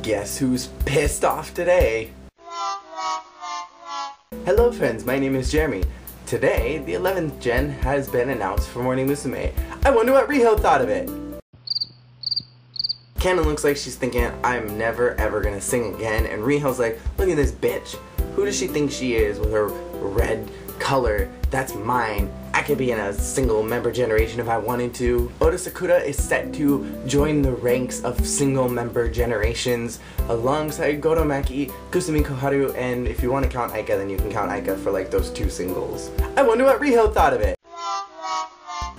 Guess who's pissed off today? Hello friends, my name is Jeremy. Today, the 11th gen has been announced for Morning Musume. I wonder what Riho thought of it. Canon looks like she's thinking, I'm never ever gonna sing again, and Riho's like, look at this bitch. Who does she think she is with her red color? That's mine. I could be in a single member generation if I wanted to. Oda Sakura is set to join the ranks of single member generations alongside Gotomaki, Kusumi Koharu, and if you want to count Aika, then you can count Aika for like those two singles. I wonder what Riho thought of it.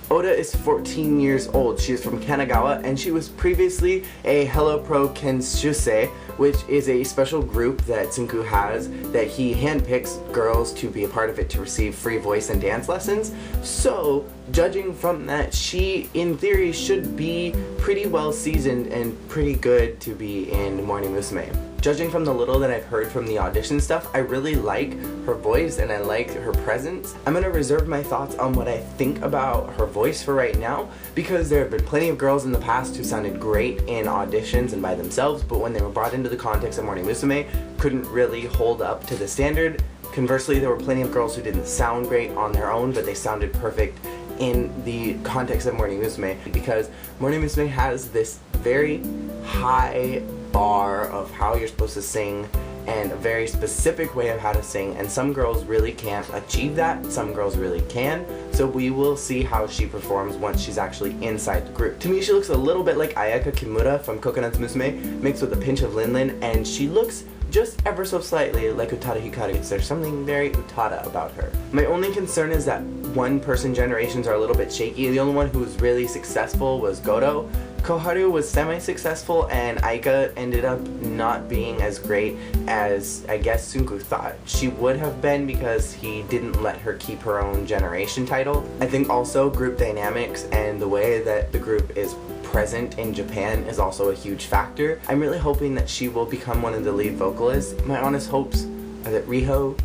Oda is 14 years old. She is from Kanagawa, and she was previously a Hello Pro Kenshusei, which is a special group that Tsunku has that he handpicks girls to be a part of it to receive free voice and dance lessons. So, judging from that, she, in theory, should be pretty well seasoned and pretty good to be in Morning Musume. Judging from the little that I've heard from the audition stuff, I really like her voice and I like her presence. I'm gonna reserve my thoughts on what I think about her voice for right now, because there have been plenty of girls in the past who sounded great in auditions and by themselves, but when they were brought into the context of Morning Musume, couldn't really hold up to the standard. Conversely, there were plenty of girls who didn't sound great on their own, but they sounded perfect in the context of Morning Musume, because Morning Musume has this very high bar of how you're supposed to sing and a very specific way of how to sing, and some girls really can't achieve that, some girls really can, so we will see how she performs once she's actually inside the group. To me, she looks a little bit like Ayaka Kimura from Coconuts Musume, mixed with a pinch of Lin Lin, and she looks just ever so slightly like Utada Hikaru. There's something very Utada about her. My only concern is that one-person generations are a little bit shaky. The only one who was really successful was Goto. Koharu was semi-successful, and Aika ended up not being as great as I guess Tsunku thought she would have been, because he didn't let her keep her own generation title. I think also group dynamics and the way that the group is present in Japan is also a huge factor. I'm really hoping that she will become one of the lead vocalists. My honest hopes are that Riho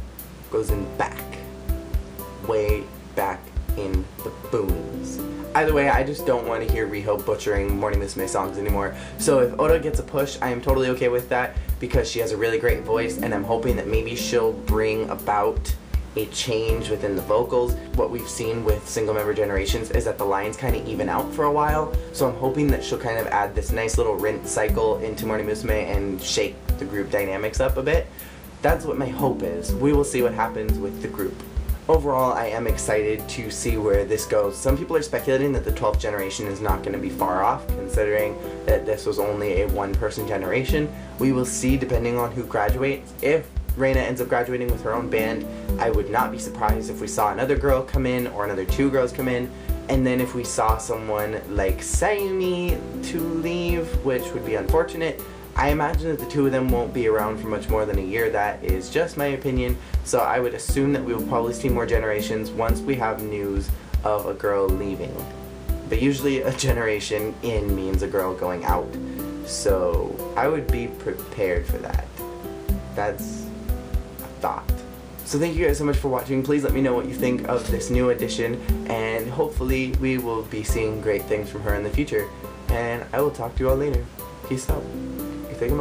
goes in back, way back in the boons. Either way, I just don't want to hear Riho butchering Morning Musume songs anymore. So if Oda gets a push, I am totally okay with that, because she has a really great voice, and I'm hoping that maybe she'll bring about a change within the vocals. What we've seen with single member generations is that the lines kind of even out for a while, so I'm hoping that she'll kind of add this nice little rinse cycle into Morning Musume and shake the group dynamics up a bit. That's what my hope is. We will see what happens with the group. Overall, I am excited to see where this goes. Some people are speculating that the 12th generation is not going to be far off, considering that this was only a one-person generation. We will see depending on who graduates. If Reina ends up graduating with her own band, I would not be surprised if we saw another girl come in or another two girls come in. And then if we saw someone like Sayumi to leave, which would be unfortunate, I imagine that the two of them won't be around for much more than a year. That is just my opinion. So I would assume that we will probably see more generations once we have news of a girl leaving. But usually a generation in means a girl going out. So I would be prepared for that. That's a thought. So thank you guys so much for watching. Please let me know what you think of this new edition, and hopefully we will be seeing great things from her in the future. And I will talk to you all later. Peace out. Take a